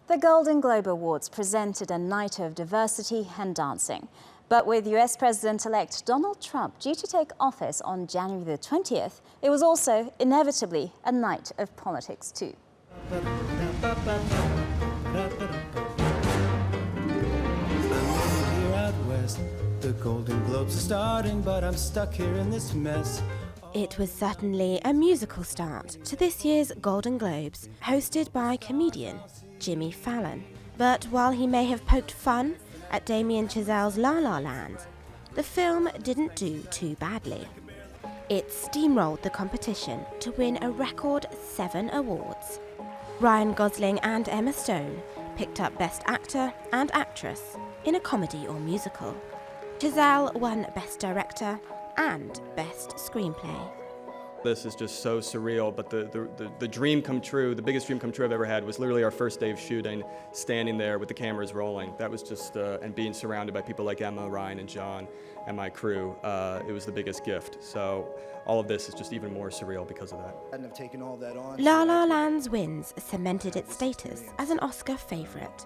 The Golden Globe Awards presented a night of diversity and dancing. But with US President-elect Donald Trump due to take office on January the 20th, it was also inevitably a night of politics too. The Golden Globes are starting, but I'm stuck here in this mess. It was certainly a musical start to this year's Golden Globes, hosted by comedian Jimmy Fallon. But while he may have poked fun at Damien Chazelle's La La Land, the film didn't do too badly. It steamrolled the competition to win a record 7 awards. Ryan Gosling and Emma Stone picked up Best Actor and Actress in a comedy or musical. Chazelle won Best Director and Best Screenplay. This is just so surreal, but the dream come true, the biggest dream come true I've ever had was literally our first day of shooting, standing there with the cameras rolling. That was just, and being surrounded by people like Emma, Ryan, and John, and my crew, it was the biggest gift. So all of this is just even more surreal because of that. I've taken all that on. La La Land's wins cemented its status as an Oscar favourite.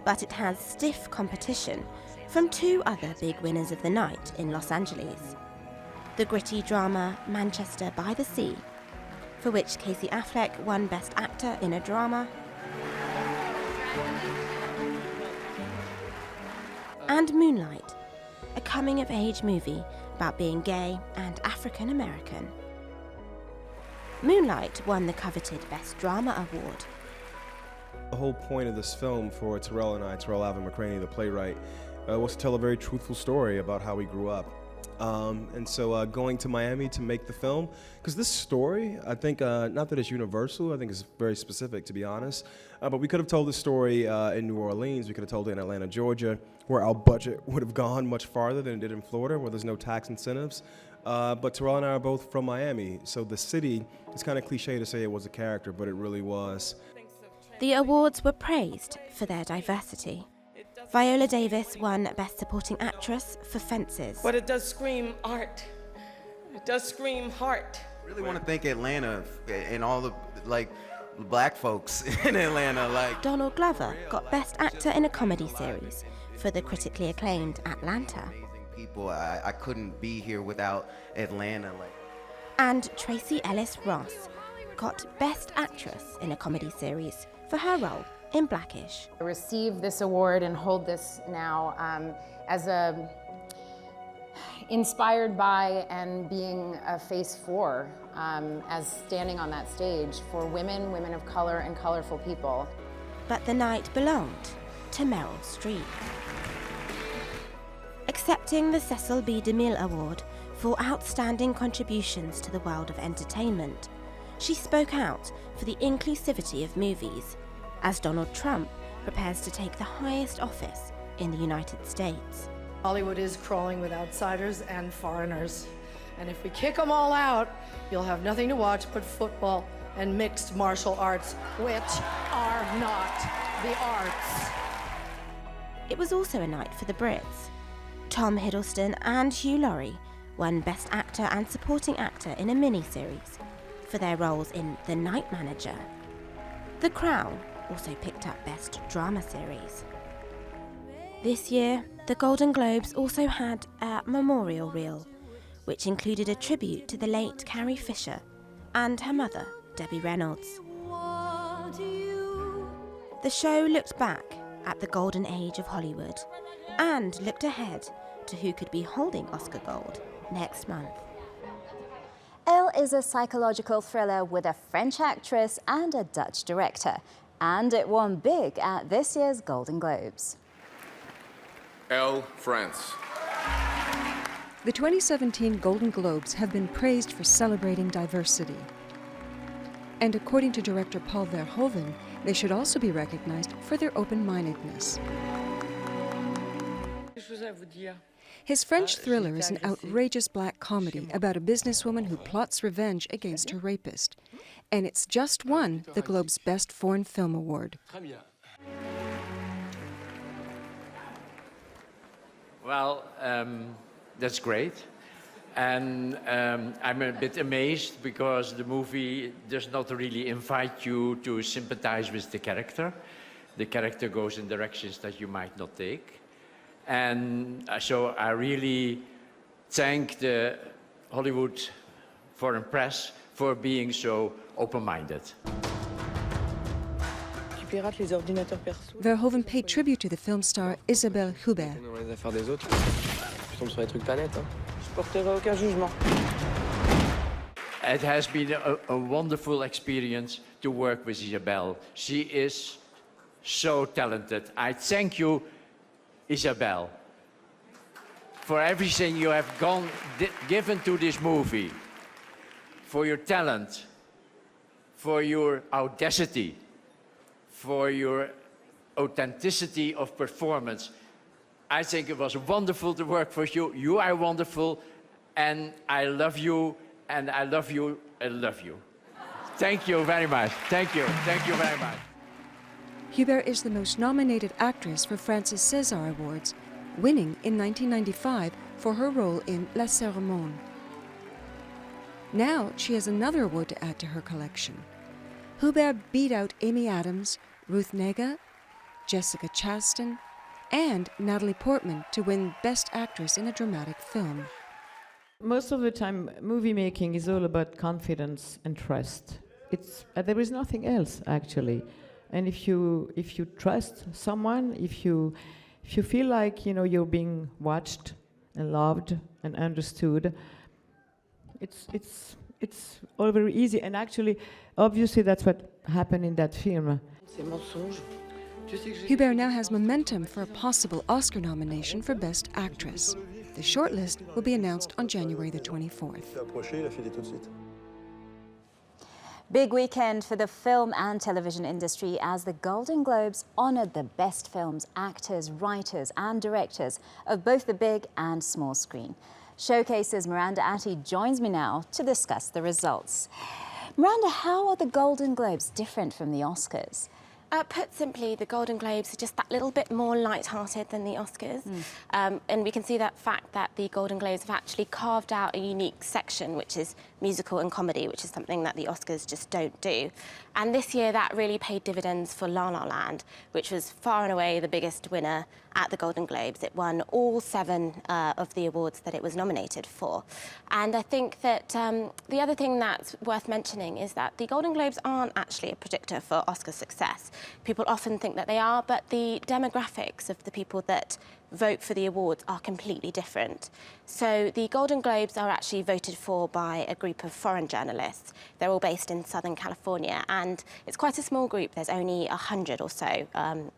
But it has stiff competition from 2 other big winners of the night in Los Angeles. The gritty drama Manchester by the Sea, for which Casey Affleck won Best Actor in a Drama, and Moonlight, a coming-of-age movie about being gay and African American. Moonlight won the coveted Best Drama Award. The whole point of this film for Terrell and I, Terrell Alvin McCraney, the playwright, was to tell a very truthful story about how we grew up. And so going to Miami to make the film, because this story, I think, not that it's universal, I think it's very specific, to be honest, but we could have told this story in New Orleans, we could have told it in Atlanta, Georgia, where our budget would have gone much farther than it did in Florida, where there's no tax incentives. But Terrell and I are both from Miami, so the city, it's kind of cliche to say it was a character, but it really was. The awards were praised for their diversity. Viola Davis won Best Supporting Actress for Fences. But it does scream art. It does scream heart. I really want to thank Atlanta and all the black folks in Atlanta. Donald Glover got Best Actor in a Comedy Series for the critically acclaimed Atlanta. People, I couldn't be here without Atlanta. And Tracy Ellis Ross got Best Actress in a Comedy Series for her role in Blackish. I receive this award and hold this now as inspired by and being a face for, as standing on that stage for women, women of color, and colorful people. But the night belonged to Meryl Streep. Accepting the Cecil B. DeMille Award for outstanding contributions to the world of entertainment, she spoke out for the inclusivity of movies as Donald Trump prepares to take the highest office in the United States. Hollywood is crawling with outsiders and foreigners. And if we kick them all out, you'll have nothing to watch but football and mixed martial arts, which are not the arts. It was also a night for the Brits. Tom Hiddleston and Hugh Laurie won Best Actor and Supporting Actor in a miniseries for their roles in The Night Manager. The Crown also picked up Best Drama Series. This year, the Golden Globes also had a memorial reel, which included a tribute to the late Carrie Fisher and her mother, Debbie Reynolds. The show looked back at the golden age of Hollywood and looked ahead to who could be holding Oscar Gold next month. Elle is a psychological thriller with a French actress and a Dutch director, and it won big at this year's Golden Globes. Elle, France. The 2017 Golden Globes have been praised for celebrating diversity. And according to director Paul Verhoeven, they should also be recognized for their open-mindedness. His French thriller is an outrageous black comedy about a businesswoman who plots revenge against her rapist. And it's just won the Globe's Best Foreign Film Award. Well, that's great. And I'm a bit amazed because the movie does not really invite you to sympathize with the character. the character goes in directions that you might not take. And so I really thank the Hollywood foreign press for being so open-minded. Verhoeven paid tribute to the film star Isabelle Huppert. It has been a wonderful experience to work with Isabelle. She is so talented. I thank you, Isabelle, for everything you have given to this movie, for your talent, for your audacity, for your authenticity of performance. I think it was wonderful to work for you. You are wonderful, and I love you, and I love you, I love you. Thank you very much. Thank you. Thank you very much. Huppert is the most nominated actress for France's César Awards, winning in 1995 for her role in La Cérémonie. Now she has another award to add to her collection. Huppert beat out Amy Adams, Ruth Negga, Jessica Chastain, and Natalie Portman to win Best Actress in a Dramatic Film. Most of the time, movie making is all about confidence and trust. There is nothing else, actually. And if you trust someone, if you feel like you're being watched and loved and understood, it's all very easy. And actually, obviously, that's what happened in that film. Huppert now has momentum for a possible Oscar nomination for Best Actress. The shortlist will be announced on January the 24th. Big weekend for the film and television industry as the Golden Globes honored the best films, actors, writers and directors of both the big and small screen. Showcase's Miranda Atty joins me now to discuss the results. Miranda, how are the Golden Globes different from the Oscars? Put simply, the Golden Globes are just that little bit more light-hearted than the Oscars. And we can see that fact that the Golden Globes have actually carved out a unique section, which is musical and comedy, which is something that the Oscars just don't do. And this year, that really paid dividends for La La Land, which was far and away the biggest winner at the Golden Globes. It won all 7 of the awards that it was nominated for. And I think that the other thing that's worth mentioning is that the Golden Globes aren't actually a predictor for Oscar success. People often think that they are, but the demographics of the people that vote for the awards are completely different. So the Golden Globes are actually voted for by a group of foreign journalists. They're all based in Southern California, and it's quite a small group. There's only 100 or so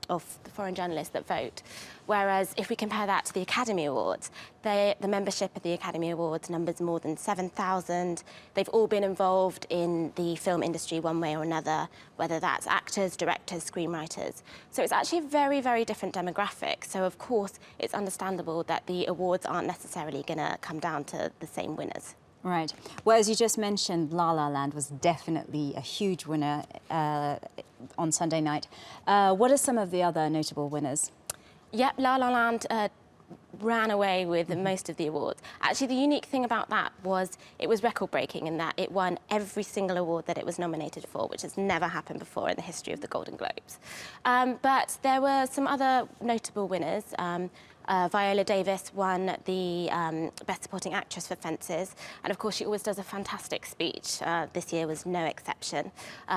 of the foreign journalists that vote. Whereas if we compare that to the Academy Awards, the membership of the Academy Awards numbers more than 7,000. They've all been involved in the film industry one way or another, whether that's actors, directors, screenwriters. So it's actually a very, very different demographic. So of course, it's understandable that the awards aren't necessarily going to come down to the same winners. Right. Well, as you just mentioned, La La Land was definitely a huge winner on Sunday night. What are some of the other notable winners? Yep, La La Land ran away with most of the awards. Actually, the unique thing about that was it was record-breaking in that it won every single award that it was nominated for, which has never happened before in the history of the Golden Globes. But there were some other notable winners. Viola Davis won the Best Supporting Actress for Fences, and of course she always does a fantastic speech. This year was no exception,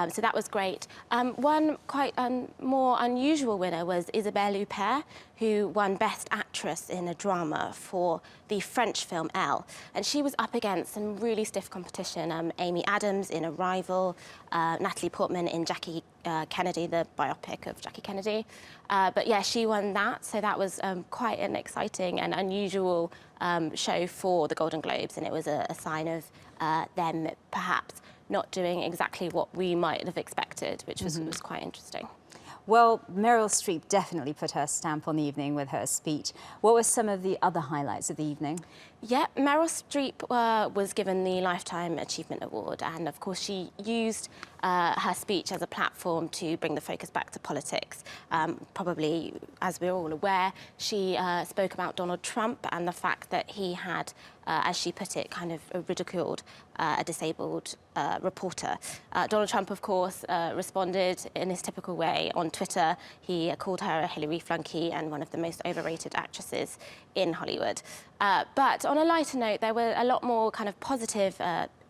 so that was great. One quite more unusual winner was Isabelle Huppert, who won Best Actress in a Drama for the French film Elle, and she was up against some really stiff competition. Amy Adams in Arrival, Natalie Portman in Jackie Kennedy, the biopic of Jackie Kennedy. But yeah, she won that, so that was quite an exciting and unusual show for the Golden Globes, and it was a sign of them perhaps not doing exactly what we might have expected, which was quite interesting. Well, Meryl Streep definitely put her stamp on the evening with her speech. What were some of the other highlights of the evening? Yeah, Meryl Streep was given the Lifetime Achievement Award, and of course she used her speech as a platform to bring the focus back to politics. Probably, as we're all aware, she spoke about Donald Trump and the fact that he had as she put it, kind of ridiculed a disabled reporter. Donald Trump, of course, responded in his typical way on Twitter. He called her a Hillary flunky and one of the most overrated actresses in Hollywood. But on a lighter note, there were a lot more kind of positive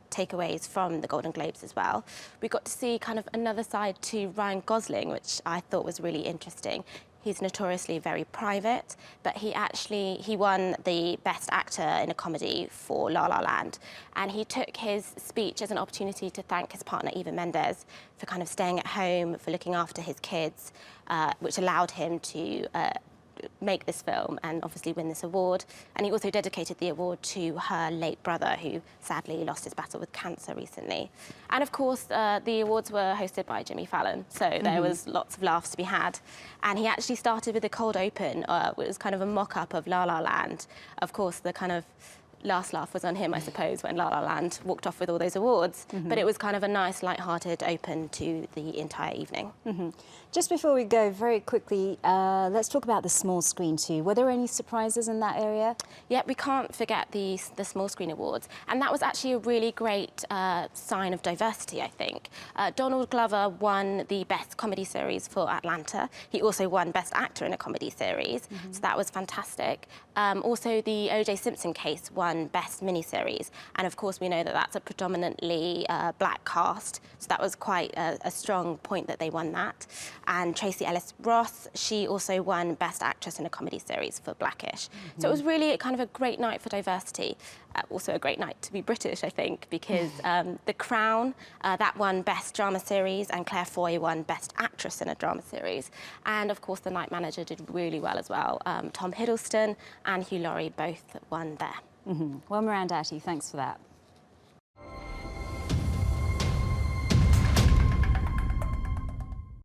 takeaways from the Golden Globes as well. We got to see kind of another side to Ryan Gosling, which I thought was really interesting. He's notoriously very private, but he won the Best Actor in a Comedy for La La Land. And he took his speech as an opportunity to thank his partner, Eva Mendes, for kind of staying at home, for looking after his kids, which allowed him to make this film and obviously win this award. And he also dedicated the award to her late brother, who sadly lost his battle with cancer recently. And of course, the awards were hosted by Jimmy Fallon, so there was lots of laughs to be had. And he actually started with a cold open, which was kind of a mock-up of La La Land. Of course, the kind of last laugh was on him, I suppose, when La La Land walked off with all those awards. But it was kind of a nice, light-hearted open to the entire evening. Just before we go, very quickly, let's talk about the small screen too. Were there any surprises in that area? Yeah, we can't forget the small screen awards. And that was actually a really great sign of diversity, I think. Donald Glover won the Best Comedy Series for Atlanta. He also won Best Actor in a Comedy Series, so that was fantastic. Also, the O.J. Simpson case won Best Miniseries. And of course, we know that that's a predominantly black cast, so that was quite a strong point that they won that. And Tracy Ellis Ross, she also won Best Actress in a Comedy Series for Blackish. So it was really kind of a great night for diversity. Also a great night to be British, I think, because The Crown, that won Best Drama Series, and Claire Foy won Best Actress in a Drama Series. And of course, The Night Manager did really well as well. Tom Hiddleston and Hugh Laurie both won there. Well, Miranda Atty, thanks for that.